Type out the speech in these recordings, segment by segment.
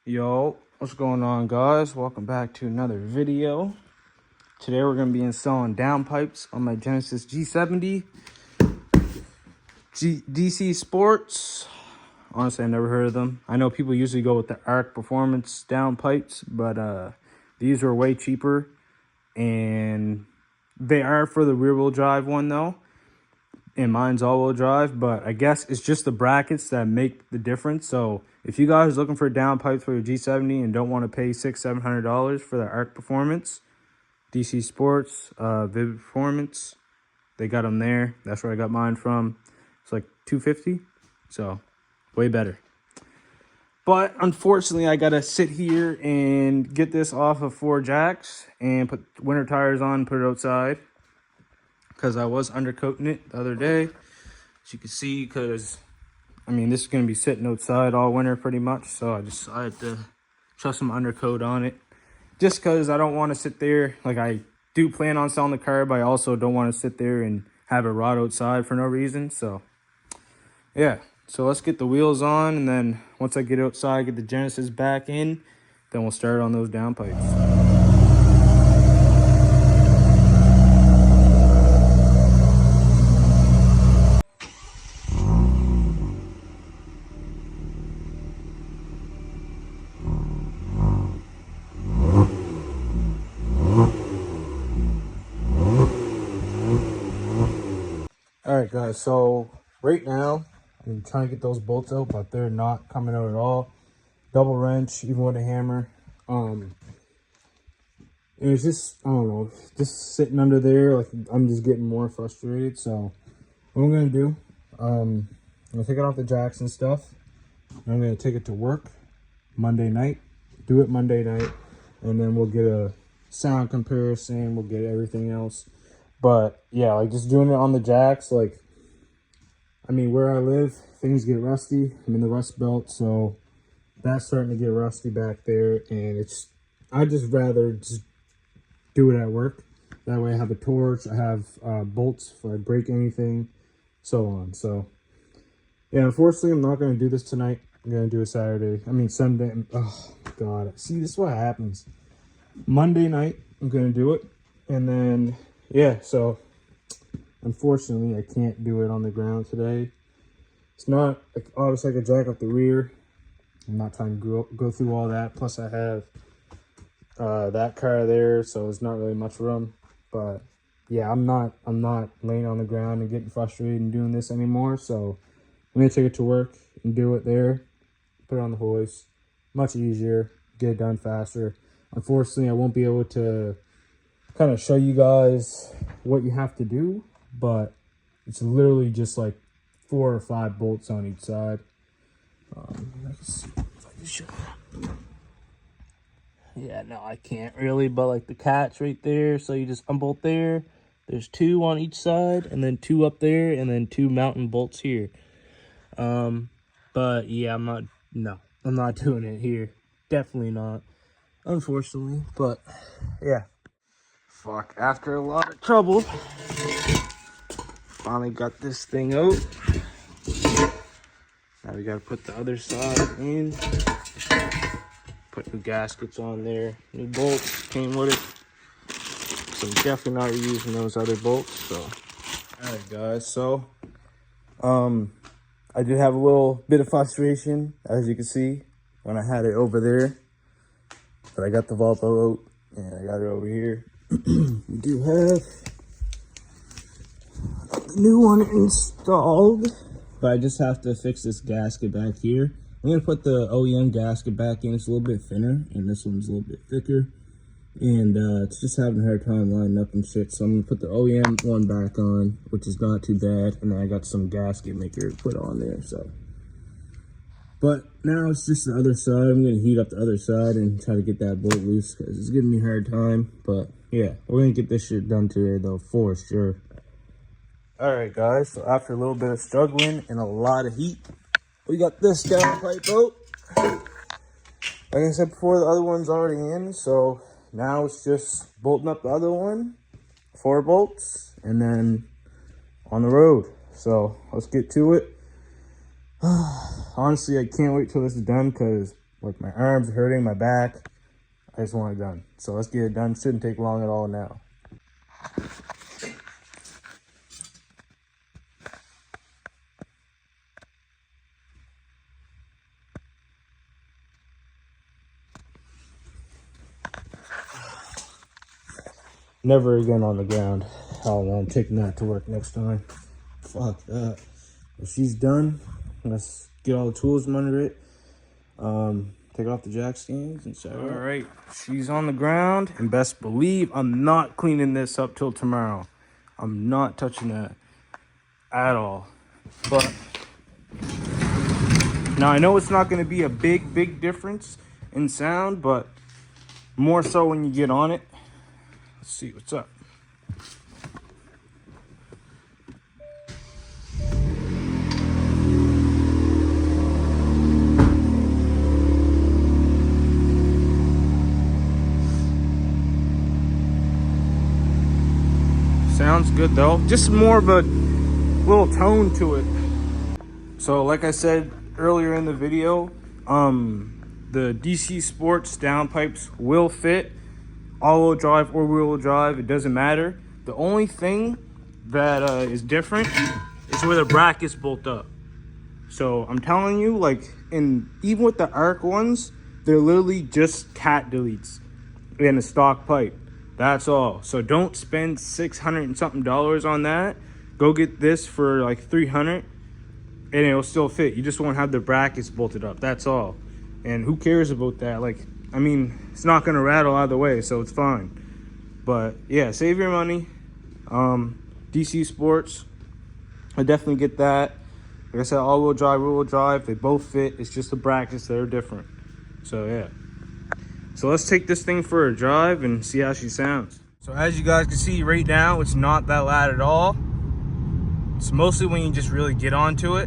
Yo, what's going on, guys? Welcome back to another video. Today we're going to be installing downpipes on my Genesis G70 Dcsports. Honestly, I never heard of them. I know people usually go with the Arc Performance downpipes, but these are way cheaper, and they are for the rear-wheel drive one though, and mine's all-wheel drive. But I guess it's just the brackets that make the difference. So if you guys are looking for downpipes for your G70 and don't want to pay $600-700 for the Arc Performance, Dcsports, Vivid Performance, they got them there. That's where I got mine from. It's like $250, so way better. But unfortunately, I gotta sit here and get this off of 4 jacks and put winter tires on, put it outside, because I was undercoating it the other day, as you can see. Because I mean, this is going to be sitting outside all winter pretty much, so I decided to chuck some undercoat on it, just because I don't want to sit there. Like, I do plan on selling the car, but I also don't want to sit there and have it rot outside for no reason. So yeah, so let's get the wheels on, and then once I get outside, get the Genesis back in, then we'll start on those downpipes. Alright guys, so right now I'm trying to get those bolts out, but they're not coming out at all. Double wrench, even with a hammer. It was just, I don't know, just sitting under there. Like, I'm just getting more frustrated. So what I'm gonna do, I'm gonna take it off the jacks and stuff. And I'm gonna take it to work Monday night, do it Monday night, and then we'll get a sound comparison, we'll get everything else. But yeah, like, just doing it on the jacks, like, I mean, where I live, things get rusty. I'm in the rust belt, so that's starting to get rusty back there, and I just rather just do it at work. That way I have a torch, I have bolts if I break anything, so on. So yeah, unfortunately, I'm not going to do this tonight. I'm going to do it Sunday. Oh God, see, this is what happens. Monday night, I'm going to do it, and then yeah, so unfortunately I can't do it on the ground today. It's not like, obviously I could jack up the rear. I'm not trying to go through all that. Plus I have that car there, so there's not really much room. But yeah, I'm not laying on the ground and getting frustrated and doing this anymore. So I'm gonna take it to work and do it there. Put it on the hoist. Much easier, get it done faster. Unfortunately, I won't be able to kind of show you guys what you have to do, but it's literally just like 4 or 5 bolts on each side. Let's see if I can show you. Yeah, no, I can't really, but like the catch right there, so you just unbolt there. There's 2 on each side, and then 2 up there, and then 2 mountain bolts here. But yeah, I'm not doing it here. Definitely not, unfortunately. But yeah, fuck, after a lot of trouble, finally got this thing out. Now we gotta put the other side in. Put new gaskets on there. New bolts came with it. So I'm definitely not using those other bolts. So alright guys, so I did have a little bit of frustration, as you can see, when I had it over there. But I got the Volvo out and I got it over here. We do have the new one installed, but I just have to fix this gasket back here. I'm going to put the OEM gasket back in. It's a little bit thinner, and this one's a little bit thicker. And it's just having a hard time lining up and shit. So I'm going to put the OEM one back on, which is not too bad. And then I got some gasket maker to put on there. So, but now it's just the other side. I'm going to heat up the other side and try to get that bolt loose, because it's giving me a hard time. But yeah, we're going to get this shit done today, though, for sure. Alright guys, so after a little bit of struggling and a lot of heat, we got this downpipe out. Like I said before, the other one's already in, so now it's just bolting up the other one, 4 bolts, and then on the road. So let's get to it. Honestly, I can't wait till this is done, because Like my arms are hurting, my back. I just want it done. So let's get it done. Shouldn't take long at all now. Never again on the ground. Oh no, I'm taking that to work next time. Fuck that. If she's done, let's get all the tools from under it. Take off the jack stands and set it up. All right, she's on the ground, and best believe I'm not cleaning this up till tomorrow. I'm not touching that at all. But now I know it's not going to be a big difference in sound, but more so when you get on it. Let's see what's up. Sounds good though. Just more of a little tone to it. So like I said earlier in the video, the Dcsports downpipes will fit all-wheel drive or wheel drive. It doesn't matter. The only thing that is different is where the brackets bolt up. So I'm telling you, like, even with the ARC ones, they're literally just cat deletes in a stock pipe. That's all. So don't spend $600 and something on that. Go get this for like $300 and it'll still fit. You just won't have the brackets bolted up. That's all. And who cares about that? Like, I mean, it's not gonna rattle either way, so it's fine. But yeah, save your money. Dcsports, I definitely get that. Like I said, all-wheel drive, rear-wheel drive, they both fit. It's just the brackets that are different. So yeah. So let's take this thing for a drive and see how she sounds. So as you guys can see right now, it's not that loud at all. It's mostly when you just really get onto it,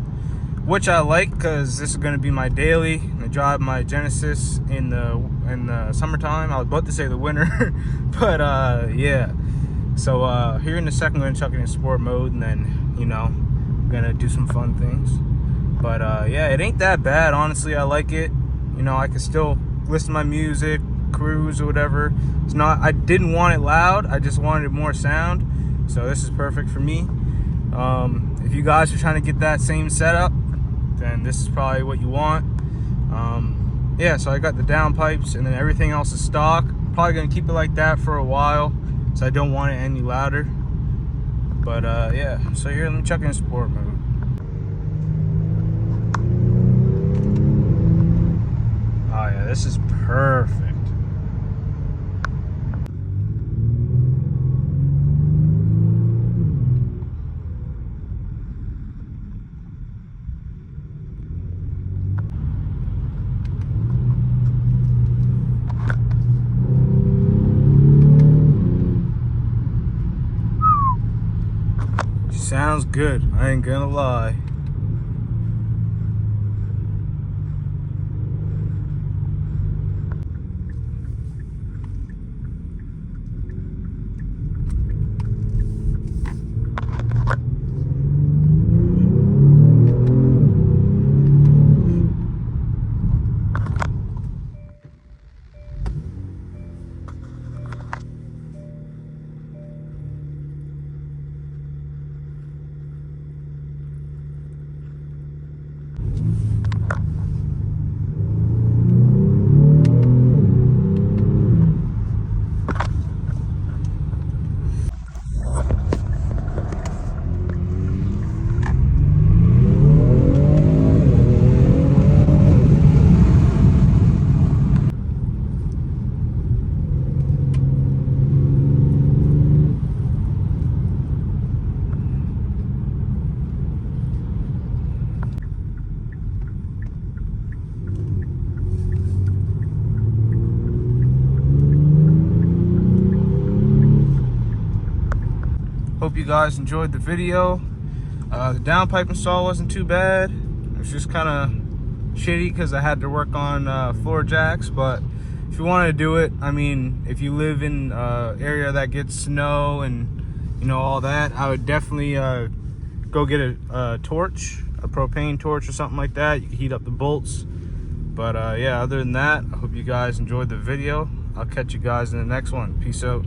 which I like because this is going to be my daily. I drive my Genesis in the summertime. I was about to say the winter, but yeah. So here in a second, I'm going to chuck it in sport mode, and then, you know, I'm going to do some fun things. But yeah, it ain't that bad. Honestly, I like it. You know, I can still listen to my music, cruise or whatever. It's not, I didn't want it loud, I just wanted more sound, so this is perfect for me. If you guys are trying to get that same setup, then this is probably what you want. Yeah, so I got the downpipes and then everything else is stock. I'm probably gonna keep it like that for a while, so I don't want it any louder. But yeah, so here, let me check in sport mode. Oh yeah, this is perfect. Sounds good, I ain't gonna lie. Hope you guys enjoyed the video. The downpipe install wasn't too bad. It was just kind of shitty because I had to work on floor jacks, but if you want to do it, I mean, if you live in area that gets snow and, you know, all that, I would definitely go get a torch, a propane torch or something like that. You can heat up the bolts. But yeah, other than that, I hope you guys enjoyed the video. I'll catch you guys in the next one. Peace out.